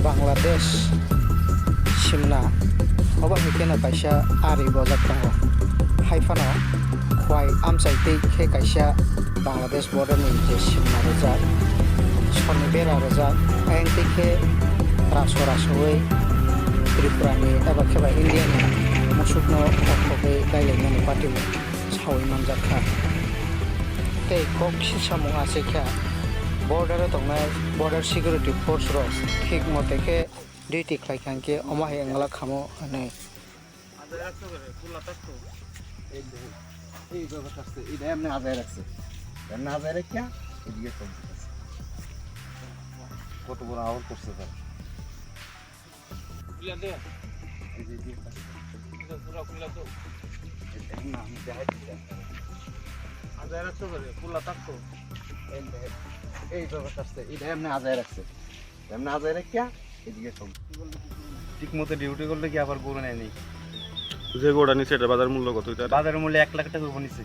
Bangladesh Shimna oba hikena kaisa ari bojak tongo haifano khwai amsai tei khe kaisa Bangladesh border ni je Shimna rojak soni bera rojak ayang tei khe raso rasoi Tripura ni eba kheba India ni musukno okhobai gailai party sawi manjak kha tei kok sisamung ase kha border tongnai border security force ro thik mote khe duty khlaikangke oma he angla khamo ane এই ব্যাপারটা আছে এটা এমনি আজায় রাখছে এমনি আজায় রেখে এদিকে কত বড় আওয়াজ করছে তার খুলে দে এই যে এটা পুরো খুলে তো এটা না আমি দেখাই দিচ্ছি আজায় রাখছো করে খোলা থাকতো এই ব্যাপারটা আছে এটা এমনি আজায় রাখছে এমনি আজায় রেখে এদিকে ঠিক মতো ডিউটি করলে কি আবার গরু নেয়নি যে গোড়া নিচে এটা বাজার মূল্য কত এটা বাজারের মূল্য 1 লাখ টাকা করে নিচ্ছে